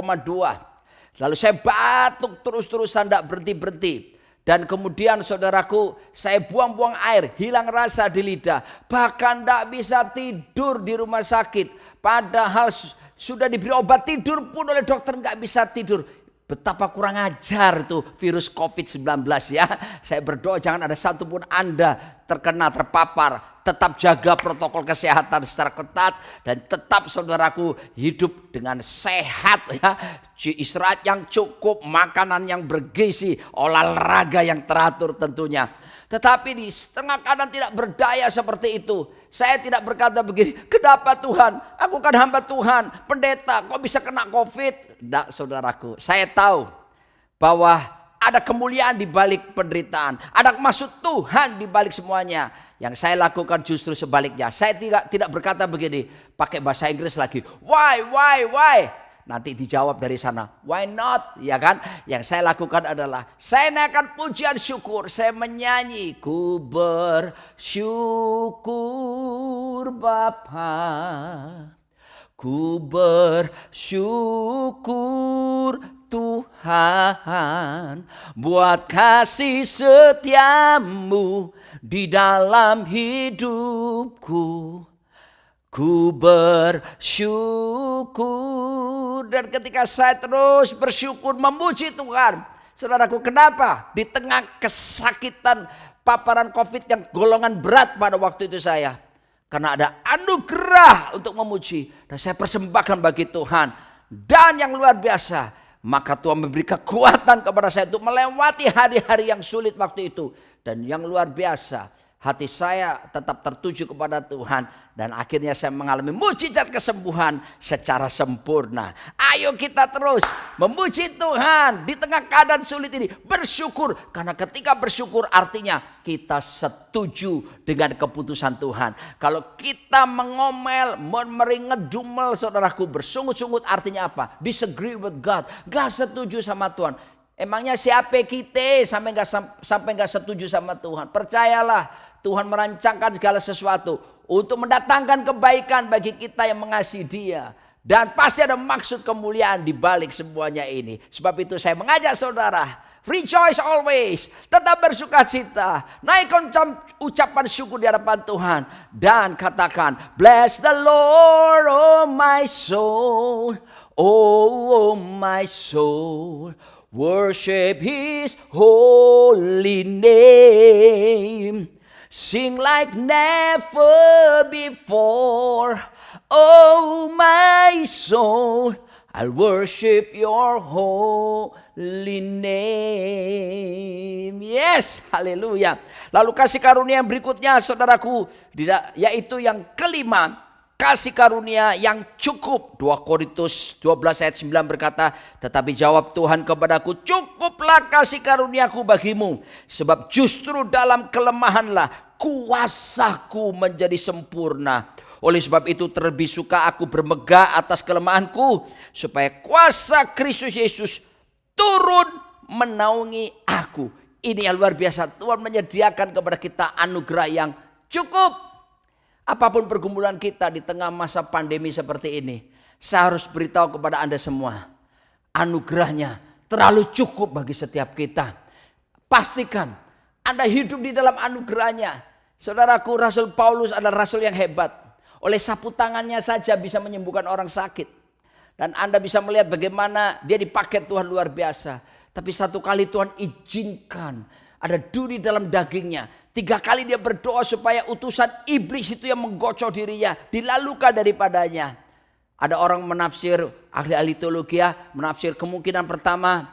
Speaker 6: Lalu saya batuk terus-terusan, tidak berhenti-berhenti. Dan kemudian saudaraku, saya buang-buang air, hilang rasa di lidah. Bahkan tidak bisa tidur di rumah sakit. Padahal sudah diberi obat tidur pun oleh dokter nggak bisa tidur. Betapa kurang ajar itu virus COVID-19 ya. Saya berdoa jangan ada satupun Anda terkena, terpapar. Tetap jaga protokol kesehatan secara ketat. Dan tetap saudaraku hidup dengan sehat ya. Istirahat yang cukup, makanan yang bergizi, olahraga yang teratur tentunya. Tetapi di setengah kanan tidak berdaya seperti itu. Saya tidak berkata begini, kenapa Tuhan? Aku kan hamba Tuhan, pendeta, kok bisa kena COVID? Tidak saudaraku, saya tahu bahwa ada kemuliaan di balik penderitaan. Ada maksud Tuhan di balik semuanya. Yang saya lakukan justru sebaliknya. Saya tidak berkata begini, pakai bahasa Inggris lagi. Why? Nanti dijawab dari sana, why not? Ya kan? Yang saya lakukan adalah saya naikkan pujian syukur, saya menyanyi, ku bersyukur Bapa, ku bersyukur Tuhan, buat kasih setiamu di dalam hidupku. Ku bersyukur. Dan ketika saya terus bersyukur memuji Tuhan, saudaraku, kenapa? Di tengah kesakitan paparan COVID yang golongan berat pada waktu itu saya. Karena ada anugerah untuk memuji. Dan saya persembahkan bagi Tuhan. Dan yang luar biasa, maka Tuhan memberi kekuatan kepada saya untuk melewati hari-hari yang sulit waktu itu. Dan yang luar biasa, hati saya tetap tertuju kepada Tuhan. Dan akhirnya saya mengalami mujizat kesembuhan secara sempurna. Ayo kita terus memuji Tuhan di tengah keadaan sulit ini. Bersyukur, karena ketika bersyukur artinya kita setuju dengan keputusan Tuhan. Kalau kita mengomel, ngedumel, saudaraku, bersungut-sungut artinya apa? Disagree with God. Gak setuju sama Tuhan. Emangnya siapa kita sampai nggak setuju sama Tuhan? Percayalah, Tuhan merancangkan segala sesuatu untuk mendatangkan kebaikan bagi kita yang mengasihi Dia. Dan pasti ada maksud kemuliaan di balik semuanya ini. Sebab itu saya mengajak saudara, rejoice always, tetap bersukacita, naikkan ucapan syukur di hadapan Tuhan, dan katakan, bless the Lord, oh my soul, oh my soul. Worship His holy name. Sing like never before. Oh my soul, I'll worship your holy name. Yes, haleluya. Lalu kasih karunia yang berikutnya, saudaraku, yaitu yang kelima. Kasih karunia yang cukup. 2 Korintus 12 ayat 9 berkata, tetapi jawab Tuhan kepadaku, cukuplah kasih karuniaku bagimu, sebab justru dalam kelemahanlah kuasaku menjadi sempurna. Oleh sebab itu terlebih suka aku bermegah atas kelemahanku, supaya kuasa Kristus Yesus turun menaungi aku. Ini yang luar biasa. Tuhan menyediakan kepada kita anugerah yang cukup. Apapun pergumulan kita di tengah masa pandemi seperti ini, saya harus beritahu kepada Anda semua, anugerahnya terlalu cukup bagi setiap kita. Pastikan Anda hidup di dalam anugerahnya. Saudaraku, Rasul Paulus adalah rasul yang hebat. Oleh sapu tangannya saja bisa menyembuhkan orang sakit. Dan Anda bisa melihat bagaimana dia dipakai Tuhan luar biasa. Tapi satu kali Tuhan izinkan ada duri dalam dagingnya. 3 kali dia berdoa supaya utusan iblis itu yang menggocok dirinya dilalukan daripadanya. Ada orang menafsir, ahli-ahli teologi menafsir kemungkinan pertama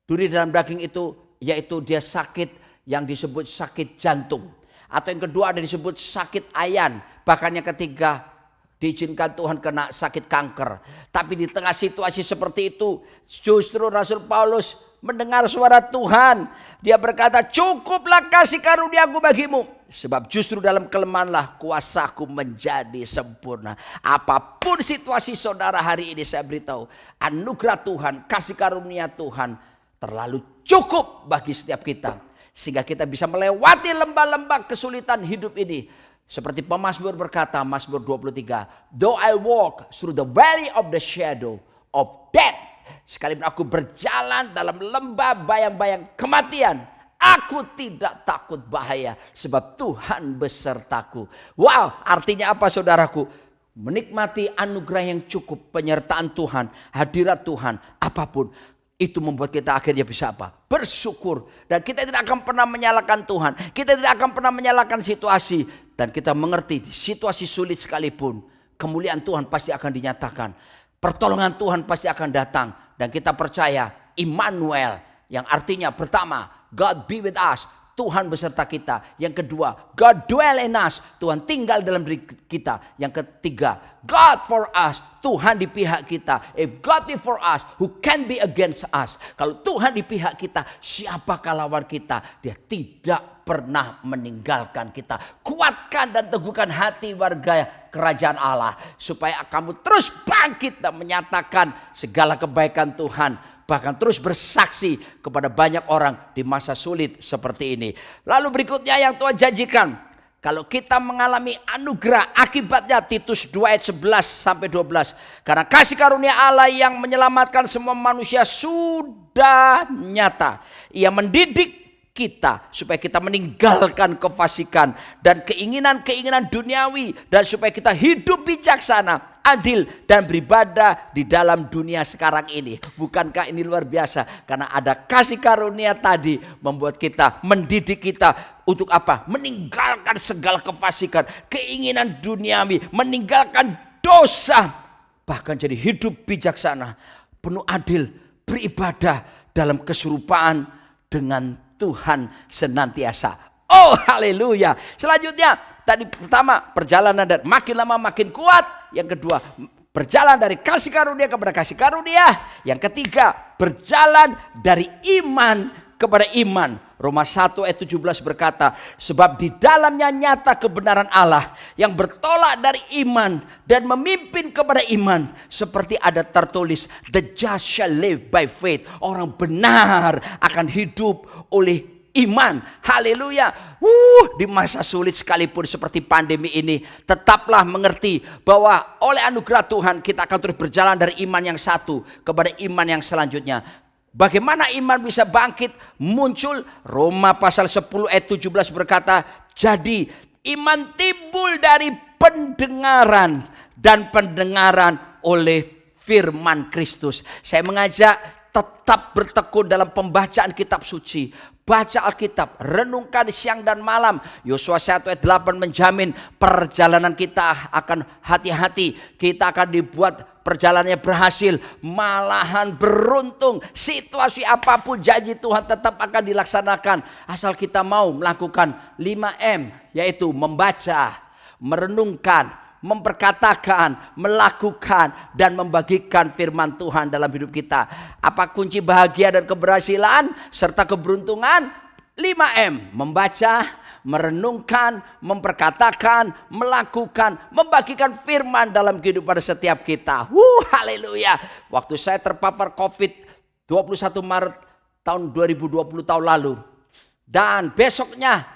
Speaker 6: duri dalam daging itu yaitu dia sakit yang disebut sakit jantung. Atau yang kedua ada disebut sakit ayan. Bahkan yang ketiga diizinkan Tuhan kena sakit kanker. Tapi di tengah situasi seperti itu justru Rasul Paulus mendengar suara Tuhan. Dia berkata, cukuplah kasih karuniaku bagimu, sebab justru dalam kelemahanlah kuasaku menjadi sempurna. Apapun situasi saudara hari ini, saya beritahu, anugerah Tuhan, kasih karunia Tuhan terlalu cukup bagi setiap kita. Sehingga kita bisa melewati lembah-lembah kesulitan hidup ini. Seperti pemazmur berkata, Mazmur 23, though I walk through the valley of the shadow of death, sekalipun aku berjalan dalam lembah bayang-bayang kematian, aku tidak takut bahaya, sebab Tuhan besertaku. Wow, artinya apa saudaraku? Menikmati anugerah yang cukup, penyertaan Tuhan, hadirat Tuhan, apapun. Itu membuat kita akhirnya bisa apa? Bersyukur. Dan kita tidak akan pernah menyalahkan Tuhan. Kita tidak akan pernah menyalahkan situasi. Dan kita mengerti situasi sulit sekalipun, kemuliaan Tuhan pasti akan dinyatakan. Pertolongan Tuhan pasti akan datang. Dan kita percaya Immanuel, yang artinya pertama, God be with us, Tuhan beserta kita. Yang kedua, God dwell in us, Tuhan tinggal dalam diri kita. Yang ketiga, God for us, Tuhan di pihak kita. If God be for us, who can be against us? Kalau Tuhan di pihak kita, siapakah lawan kita? Dia tidak pernah meninggalkan kita. Kuatkan dan teguhkan hati warga kerajaan Allah, supaya kamu terus bangkit dan menyatakan segala kebaikan Tuhan. Bahkan terus bersaksi kepada banyak orang di masa sulit seperti ini. Lalu berikutnya yang Tuhan janjikan. Kalau kita mengalami anugerah, akibatnya Titus 2 ayat 11 sampai 12. Karena kasih karunia Allah yang menyelamatkan semua manusia sudah nyata. Ia mendidik kita supaya kita meninggalkan kefasikan dan keinginan-keinginan duniawi, dan supaya kita hidup bijaksana, adil, dan beribadah di dalam dunia sekarang ini. Bukankah ini luar biasa? Karena ada kasih karunia tadi membuat kita, mendidik kita untuk apa? Meninggalkan segala kefasikan, keinginan duniawi, meninggalkan dosa, bahkan jadi hidup bijaksana, penuh adil, beribadah dalam keserupaan dengan Tuhan senantiasa. Oh haleluya. Selanjutnya tadi pertama, perjalanan dan makin lama makin kuat. Yang kedua, berjalan dari kasih karunia kepada kasih karunia. Yang ketiga, berjalan dari iman kepada iman. Roma 1 ayat 17 berkata, sebab di dalamnya nyata kebenaran Allah yang bertolak dari iman dan memimpin kepada iman, seperti ada tertulis, the just shall live by faith. Orang benar akan hidup oleh iman. Haleluya. Di masa sulit sekalipun seperti pandemi ini, tetaplah mengerti bahwa oleh anugerah Tuhan kita akan terus berjalan dari iman yang satu kepada iman yang selanjutnya. Bagaimana iman bisa bangkit, muncul? Roma pasal 10 ayat 17 berkata, jadi iman timbul dari pendengaran, dan pendengaran oleh firman Kristus. Saya mengajak tetap bertekun dalam pembacaan kitab suci. Baca Alkitab, renungkan siang dan malam. Yosua 1 ayat 8 menjamin perjalanan kita akan hati-hati. Kita akan dibuat perjalanannya berhasil, malahan beruntung. Situasi apapun janji Tuhan tetap akan dilaksanakan. Asal kita mau melakukan 5M, yaitu membaca, merenungkan, memperkatakan, melakukan, dan membagikan firman Tuhan dalam hidup kita. Apa kunci bahagia dan keberhasilan serta keberuntungan? 5M, membaca, merenungkan, memperkatakan, melakukan, membagikan firman dalam kehidupan setiap kita. Haleluya. Waktu saya terpapar COVID 21 Maret tahun 2020 tahun lalu, dan besoknya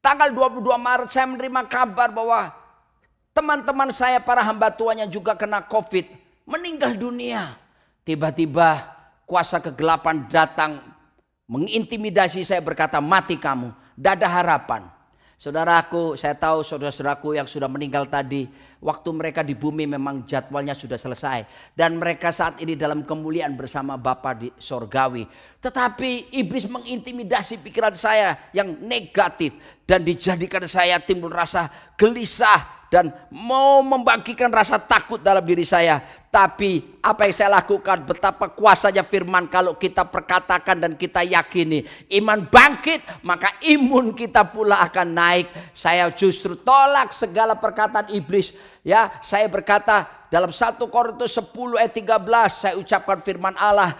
Speaker 6: tanggal 22 Maret saya menerima kabar bahwa teman-teman saya, para hamba Tuhan yang juga kena COVID, meninggal dunia. Tiba-tiba kuasa kegelapan datang mengintimidasi saya, berkata, mati kamu, tidak ada harapan. Saudaraku, saya tahu saudara-saudaraku yang sudah meninggal tadi, waktu mereka di bumi memang jadwalnya sudah selesai. Dan mereka saat ini dalam kemuliaan bersama Bapa di sorgawi. Tetapi iblis mengintimidasi pikiran saya yang negatif, dan dijadikan saya timbul rasa gelisah dan mau membagikan rasa takut dalam diri saya. Tapi apa yang saya lakukan? Betapa kuasanya firman kalau kita perkatakan dan kita yakini. Iman bangkit, maka imun kita pula akan naik. Saya justru tolak segala perkataan iblis. Ya, saya berkata dalam 1 Korintus 10 ayat 13, saya ucapkan firman Allah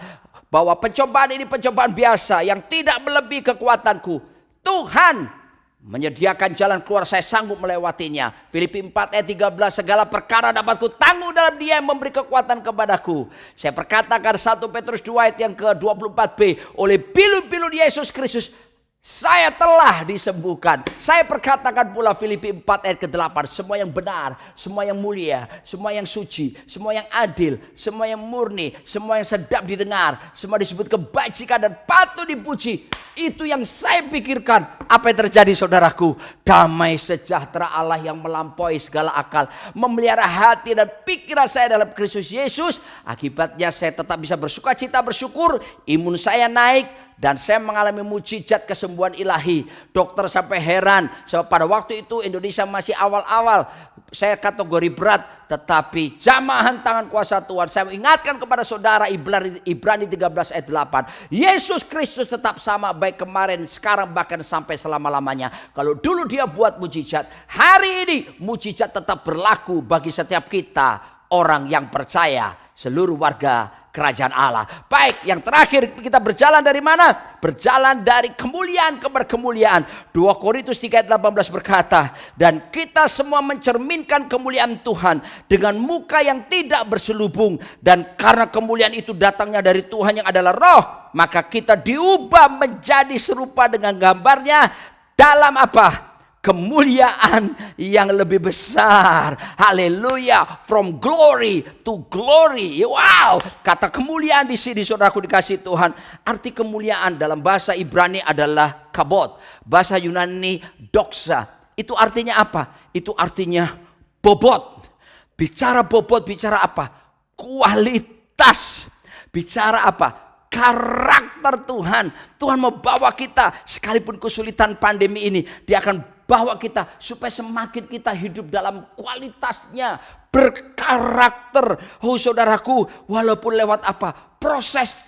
Speaker 6: bahwa pencobaan ini pencobaan biasa yang tidak melebihi kekuatanku. Tuhan menyediakan jalan keluar, saya sanggup melewatinya. Filipi 4 ayat 13, segala perkara dapat ku tangguh dalam Dia yang memberi kekuatan kepadaku. Saya perkatakan 1 Petrus 2 ayat yang ke-24b, oleh pilu-pilu Yesus Kristus saya telah disembuhkan. Saya perkatakan pula Filipi 4 ayat ke-8, semua yang benar, semua yang mulia, semua yang suci, semua yang adil, semua yang murni, semua yang sedap didengar, semua disebut kebajikan dan patut dipuji. Itu yang saya pikirkan. Apa yang terjadi saudaraku? Damai sejahtera Allah yang melampaui segala akal memelihara hati dan pikiran saya dalam Kristus Yesus. Akibatnya saya tetap bisa bersukacita, bersyukur, imun saya naik, dan saya mengalami mujizat kesembuhan ilahi. Dokter sampai heran, sebab pada waktu itu Indonesia masih awal-awal. Saya kategori berat, tetapi jamahan tangan kuasa Tuhan. Saya ingatkan kepada saudara Ibrani 13 ayat 8. Yesus Kristus tetap sama, baik kemarin, sekarang, bahkan sampai selama-lamanya. Kalau dulu Dia buat mujizat, hari ini mujizat tetap berlaku bagi setiap kita, orang yang percaya, seluruh warga kerajaan Allah. Baik, yang terakhir kita berjalan dari mana? Berjalan dari kemuliaan kepada kemuliaan. 2 Korintus 3 ayat 18 berkata, dan kita semua mencerminkan kemuliaan Tuhan dengan muka yang tidak berselubung, dan karena kemuliaan itu datangnya dari Tuhan yang adalah Roh, maka kita diubah menjadi serupa dengan gambarnya dalam apa? kemuliaan yang lebih besar. Haleluya, from glory to glory. Wow, kata kemuliaan di sini saudaraku dikasih Tuhan. Arti kemuliaan dalam bahasa Ibrani adalah kabod, bahasa Yunani doxa. Itu artinya apa? Itu artinya bobot. Bicara bobot, bicara apa? Kualitas. Bicara apa? Karakter Tuhan. Tuhan membawa kita sekalipun kesulitan pandemi ini, Dia akan bawa kita supaya semakin kita hidup dalam kualitasnya, berkarakter. Oh saudaraku, walaupun lewat apa? Proses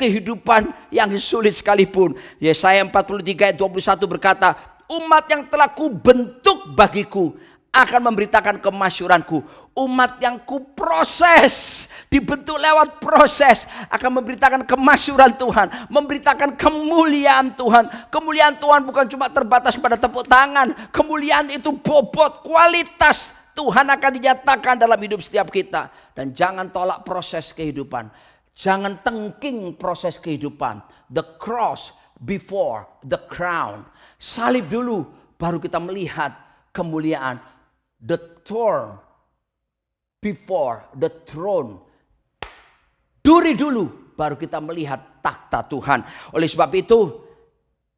Speaker 6: kehidupan yang sulit sekalipun. Yesaya 43 ayat 21 berkata, umat yang telah kubentuk bagiku akan memberitakan kemasyuranku. Umat yang kuproses, dibentuk lewat proses, akan memberitakan kemasyuran Tuhan, memberitakan kemuliaan Tuhan. Kemuliaan Tuhan bukan cuma terbatas pada tepuk tangan. Kemuliaan itu bobot, kualitas Tuhan akan dinyatakan dalam hidup setiap kita. Dan jangan tolak proses kehidupan. Jangan tengking proses kehidupan. The cross before the crown. Salib dulu, baru kita melihat kemuliaan. The thorn before the throne. Duri dulu, baru kita melihat takhta Tuhan. Oleh sebab itu,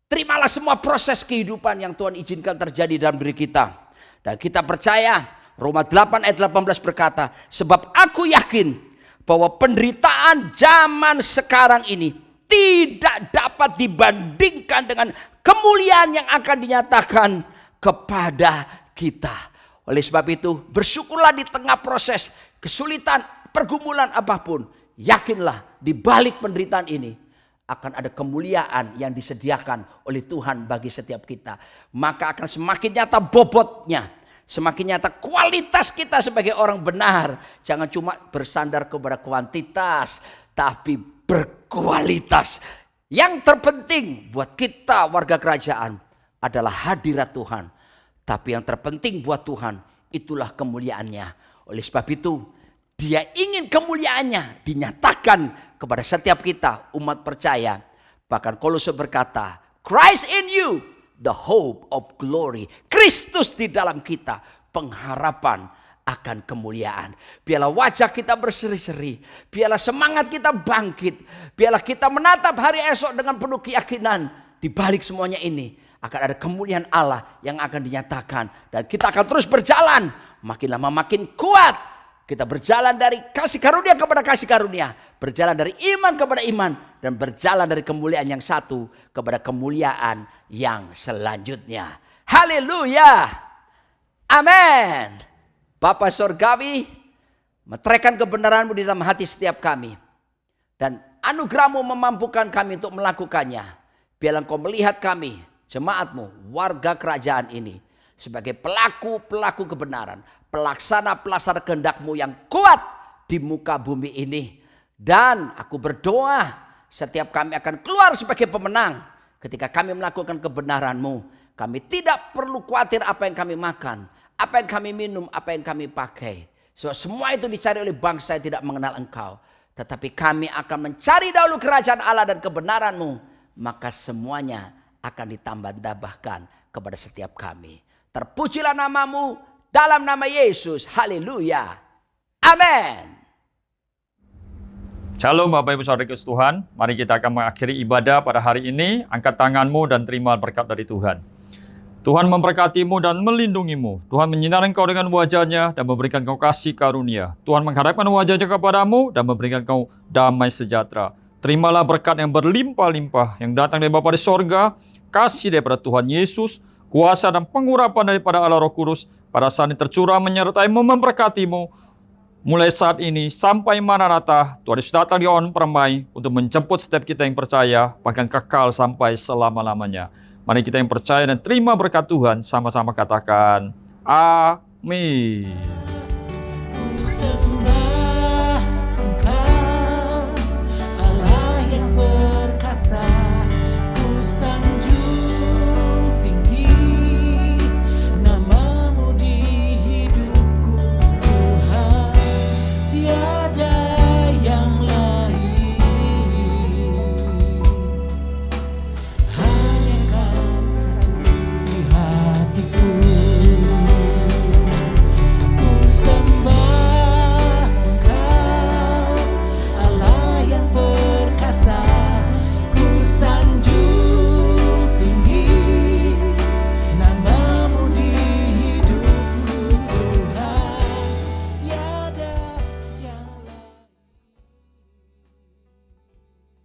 Speaker 6: terimalah semua proses kehidupan yang Tuhan izinkan terjadi dalam diri kita. Dan kita percaya, Roma 8 ayat 18 berkata, sebab aku yakin bahwa penderitaan zaman sekarang ini tidak dapat dibandingkan dengan kemuliaan yang akan dinyatakan kepada kita. Oleh sebab itu, bersyukurlah di tengah proses kesulitan, pergumulan apapun. Yakinlah di balik penderitaan ini akan ada kemuliaan yang disediakan oleh Tuhan bagi setiap kita. Maka akan semakin nyata bobotnya, semakin nyata kualitas kita sebagai orang benar. Jangan cuma bersandar kepada kuantitas, tapi berkualitas. Yang terpenting buat kita warga kerajaan adalah hadirat Tuhan. Tapi yang terpenting buat Tuhan itulah kemuliaannya. Oleh sebab itu Dia ingin kemuliaannya dinyatakan kepada setiap kita umat percaya. Bahkan Kolose berkata, Christ in you, the hope of glory. Kristus di dalam kita, pengharapan akan kemuliaan. Biarlah wajah kita berseri-seri, biarlah semangat kita bangkit, biarlah kita menatap hari esok dengan penuh keyakinan. Di balik semuanya ini akan ada kemuliaan Allah yang akan dinyatakan. Dan kita akan terus berjalan. Makin lama makin kuat. Kita berjalan dari kasih karunia kepada kasih karunia. Berjalan dari iman kepada iman. Dan berjalan dari kemuliaan yang satu kepada kemuliaan yang selanjutnya. Haleluya. Amin. Bapa Surgawi, meteraikan kebenaran-Mu di dalam hati setiap kami. Dan anugerah-Mu memampukan kami untuk melakukannya. Biarlah Engkau melihat kami, jemaat-Mu, warga kerajaan ini, sebagai pelaku-pelaku kebenaran, pelaksana-pelaksana kehendak-Mu yang kuat di muka bumi ini. Dan aku berdoa setiap kami akan keluar sebagai pemenang ketika kami melakukan kebenaran-Mu. Kami tidak perlu khawatir apa yang kami makan, apa yang kami minum, apa yang kami pakai. Sebab semua itu dicari oleh bangsa yang tidak mengenal Engkau. Tetapi kami akan mencari dahulu kerajaan Allah dan kebenaran-Mu. Maka semuanya akan ditambah-tambahkan kepada setiap kami. Terpujilah nama-Mu dalam nama Yesus. Haleluya. Amin.
Speaker 7: Shalom Bapak Ibu Saudara Kristus Tuhan. Mari kita akan mengakhiri ibadah pada hari ini. Angkat tanganmu dan terima berkat dari Tuhan. Tuhan memberkatimu dan melindungimu. Tuhan menyinari engkau dengan wajahnya dan memberikan engkau kasih karunia. Tuhan menghadapkan wajahnya kepadamu dan memberikan engkau damai sejahtera. Terimalah berkat yang berlimpah-limpah yang datang dari Bapa di sorga, kasih daripada Tuhan Yesus, kuasa dan pengurapan daripada Allah Roh Kudus pada saat ini tercurah menyertai-Mu, memberkati-Mu mulai saat ini sampai Maranatha. Tuhan Yesus datang di awan permai untuk menjemput setiap kita yang percaya, bahkan kekal sampai selama-lamanya. Mari kita yang percaya dan terima berkat Tuhan sama-sama katakan amin.